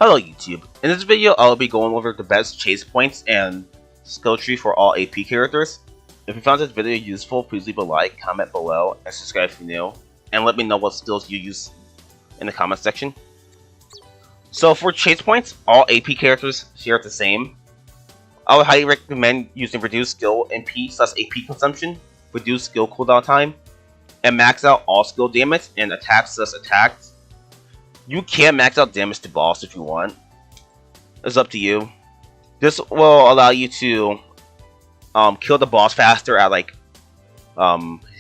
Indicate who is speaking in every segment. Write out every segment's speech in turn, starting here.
Speaker 1: Hello YouTube, in this video I'll be going over the best chase points and skill tree for all AP characters. If you found this video useful, please leave a like, comment below, and subscribe if you're new, and let me know what skills you use in the comment section. So for chase points, all AP characters share the same. I would highly recommend using reduced skill MP / AP consumption, reduced skill cooldown time, and max out all skill damage and attacks / attacks. You can max out damage to boss if you want. It's up to you. This will allow you to kill the boss faster at like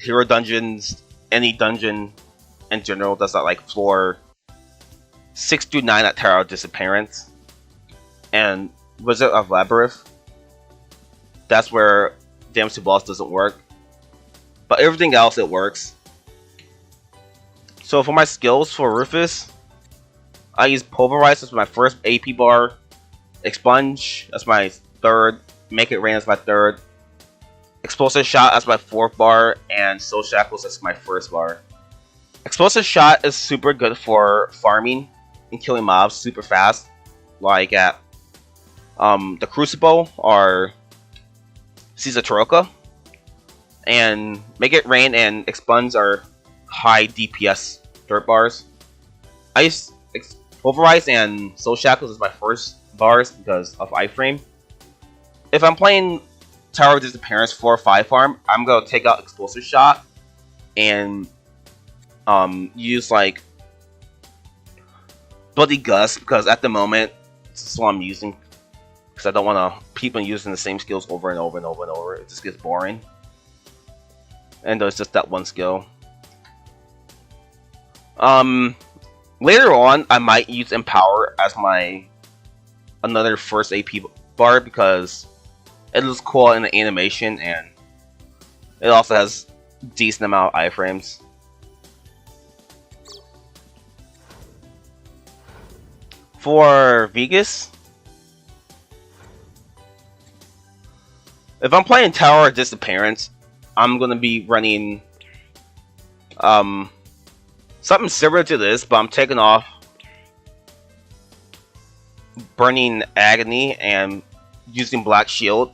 Speaker 1: hero dungeons, any dungeon in general. That's at like floor 6 through 9 at Tower of Disappearance, and Wizard of Labyrinth. That's where damage to boss doesn't work, but everything else it works. So for my skills for Rufus, I use Pulverize as my first AP bar, Expunge as my third, Make It Rain as my third, Explosive Shot as my fourth bar, and Soul Shackles as my first bar. Explosive Shot is super good for farming and killing mobs super fast, like at the Crucible or Caesar Toroka. And Make It Rain and Expunge are high DPS dirt bars. I use Pulverize and Soul Shackles as my first bars because of iframe. If I'm playing Tower of Disappearance 4 or 5 farm, I'm gonna take out Explosive Shot and use like Bloody Gust, because at the moment this is what I'm using, because I don't want to keep on using the same skills over and over and over and over. It just gets boring, and there's just that one skill. Later on, I might use Empower as my another first AP bar because it looks cool in the animation and it also has decent amount of iframes. For Veigas, if I'm playing Tower of Disappearance, I'm gonna be running something similar to this, but I'm taking off Burning Agony and using Black Shield,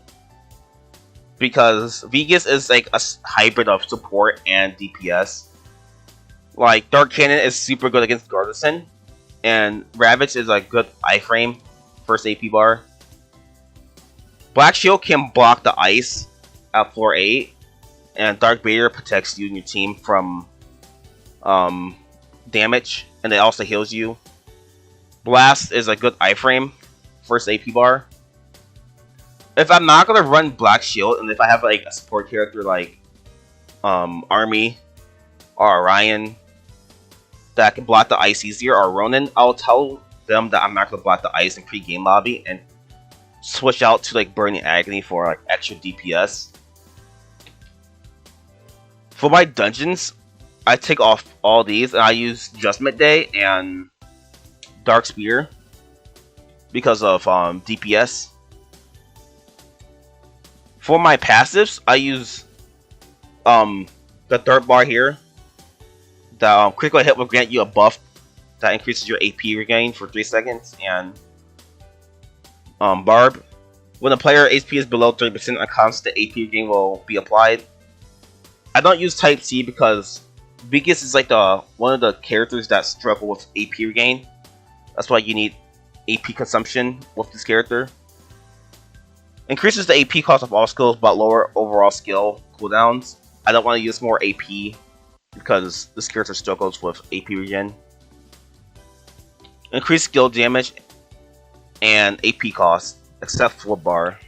Speaker 1: because Veigas is like a hybrid of support and DPS. Like Dark Cannon is super good against Garrison, and Ravage is a good iframe first AP bar. Black Shield can block the ice at floor 8, and Dark Barrier protects you and your team from damage, and it also heals you. Blast is a good iframe first AP bar. If I'm not gonna run Black Shield, and if I have like a support character like Army or Orion that can block the ice easier, or Ronin, I'll tell them that I'm not gonna block the ice in pre-game lobby and switch out to like Burning Agony for like extra DPS. For my dungeons, I take off all these and I use Judgment Day and Dark Spear because of DPS. For my passives, I use the third bar here. The critical hit will grant you a buff that increases your AP regain for 3 seconds, and Barb. When a player HP is below 30%, a constant AP regain will be applied. I don't use Type C because Veigas is like one of the characters that struggle with AP regain. That's why you need AP consumption with this character. Increases the AP cost of all skills but lower overall skill cooldowns. I don't want to use more AP because this character struggles with AP regen. Increase skill damage and AP cost, except for bar.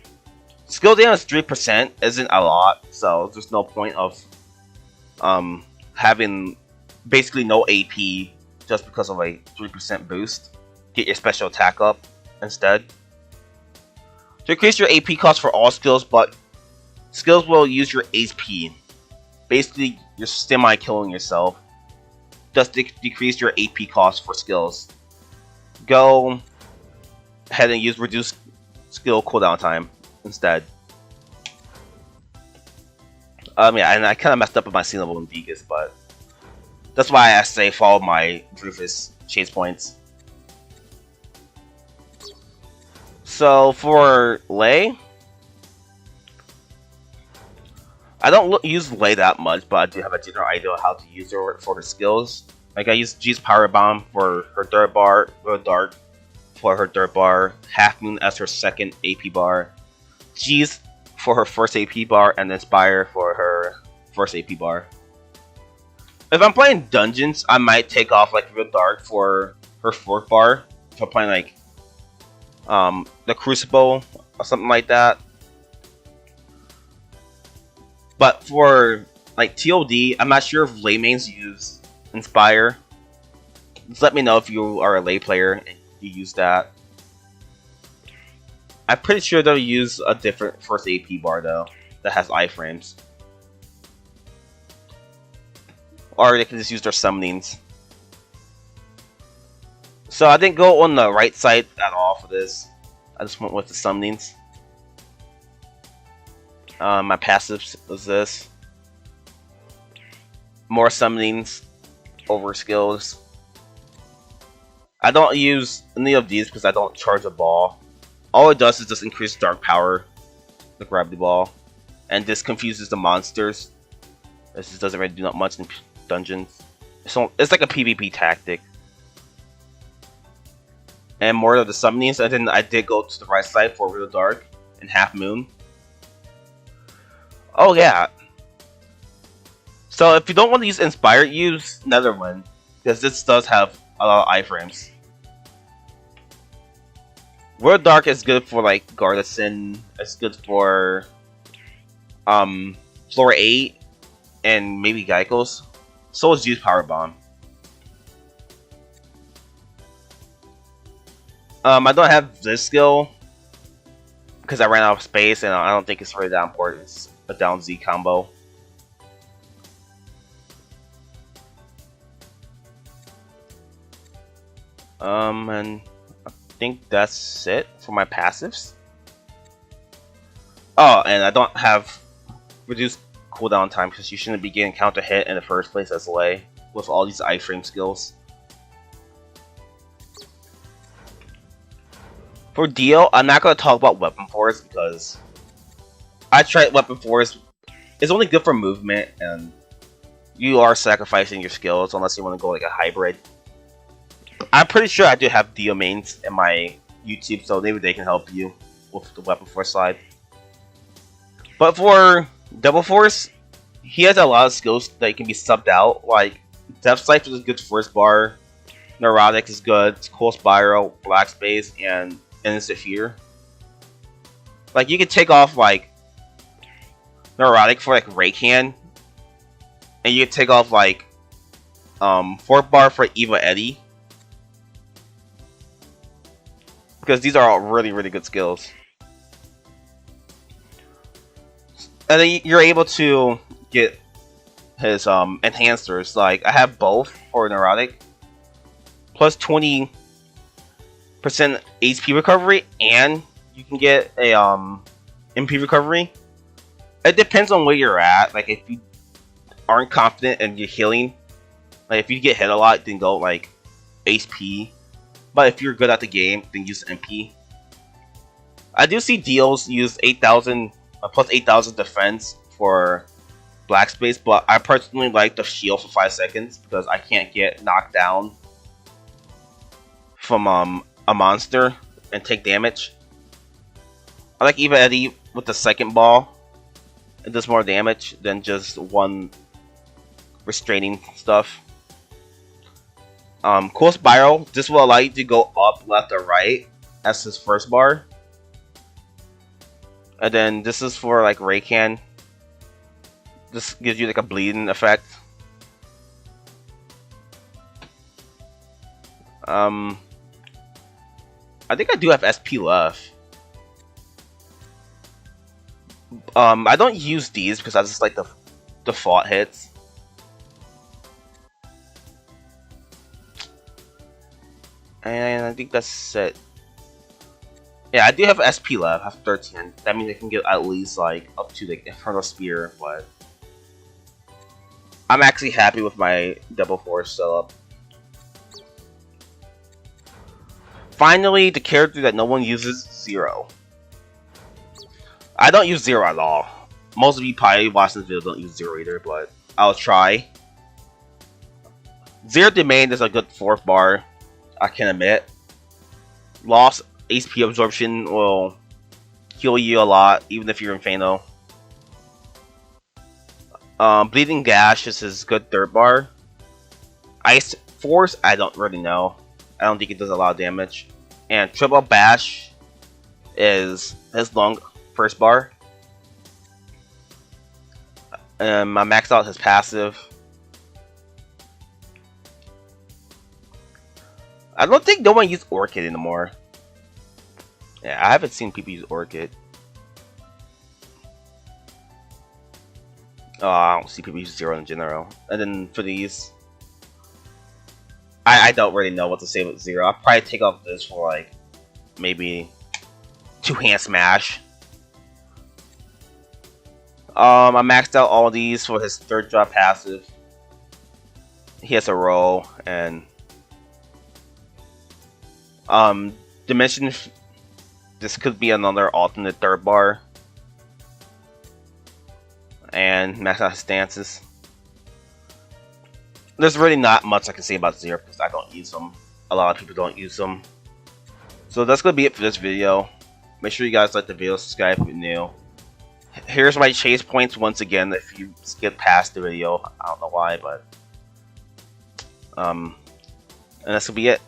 Speaker 1: Skill damage 3% isn't a lot, so there's no point of having basically no AP just because of a 3% boost. Get your special attack up instead. To increase your AP cost for all skills, but skills will use your HP. Basically, you're semi-killing yourself. Just decrease your AP cost for skills. Go ahead and use reduced skill cooldown time instead. Yeah, and I kind of messed up with my scene level in Veigas, but that's why I say follow my Rufus chase points. So for Lei, I don't use Lei that much, but I do have a general idea of how to use her for her skills. Like I use G's Power Bomb for her Dirt Bar, Real Dark for her Dirt Bar, Half Moon as her second AP bar, G's for her first AP bar, and Inspire for her first AP bar. If I'm playing dungeons, I might take off like Real Dark for her fourth bar. If I'm playing like the Crucible or something like that. But for like TOD, I'm not sure if Lei mains use Inspire. Just let me know if you are a Lei player and you use that. I'm pretty sure they'll use a different first AP bar though that has iframes. Or they can just use their summonings. So I didn't go on the right side at all for this. I just went with the summonings. My passives was this. More summonings over skills. I don't use any of these because I don't charge a ball. All it does is just increase dark power, the gravity ball, and this confuses the monsters. This just doesn't really do not much in dungeons. So it's like a PvP tactic. And more of the summonings, and then I did go to the right side for Real Dark and Half Moon. Oh yeah. So if you don't want to use Inspire, use Netherwind, because this does have a lot of iframes. Real Dark is good for like Garrison. It's good for Floor 8 and maybe Geikos. So is Use Power Bomb. I don't have this skill because I ran out of space, and I don't think it's really that important. It's a down Z combo. And I think that's it for my passives. Oh, and I don't have reduced cooldown time because you shouldn't be getting counter hit in the first place as Lei with all these iframe skills. For Dio, I'm not going to talk about Weapon Force because I tried Weapon Force. It's only good for movement, and you are sacrificing your skills unless you want to go like a hybrid. I'm pretty sure I do have Dio mains in my YouTube, so maybe they can help you with the Weapon Force side. But for Double Force, he has a lot of skills that can be subbed out. Like Death Scythe is good first bar, Neurotic is good, Cool Spiral, Black Space, and Instant Fear. Like you can take off like Neurotic for like Raycan, and you can take off like 4th bar for Eva Eddie, because these are all really good skills. And then you're able to get his enhancers. Like I have both for Neurotic, plus 20% HP recovery, and you can get a MP recovery. It depends on where you're at. Like if you aren't confident in your healing, like if you get hit a lot, then go like HP. But if you're good at the game, then use MP. I do see deals use 8,000 plus 8,000 defense for Black Space, but I personally like the shield for 5 seconds because I can't get knocked down from a monster and take damage. I like Eva Eddie with the second ball. It does more damage than just one restraining stuff. Cool Spiral, this will allow you to go up, left, or right as his first bar. And then this is for like Raycan. This gives you like a bleeding effect. I think I do have SP left. I don't use these because I just like the default hits. And I think that's it. Yeah, I do have SP left. I have 13. That means I can get at least like up to the Infernal Spear, but I'm actually happy with my Double Force setup. Finally, the character that no one uses, Zero. I don't use Zero at all. Most of you probably watching this video don't use Zero either, but I'll try. Zero Domain is a good 4th bar, I can admit. Lost HP absorption will heal you a lot, even if you're in Fano. Bleeding Gash is his good 3rd bar. Ice Force, I don't really know. I don't think it does a lot of damage. And Triple Bash is his long 1st bar. And I maxed out his passive. I don't think no one uses Orchid anymore. Yeah, I haven't seen people use Orchid. Oh, I don't see people use Zero in general. And then for these, I don't really know what to say with Zero. I'll probably take off this for like maybe 2-hand smash. I maxed out all these for his 3rd drop passive. He has a roll and Dimension. This could be another alternate 3rd bar. And max out his stances. There's really not much I can say about Zero because I don't use them. A lot of people don't use them. So that's gonna be it for this video. Make sure you guys like the video, subscribe if you're new. Here's my chase points once again if you skip past the video. I don't know why, but and that's gonna be it.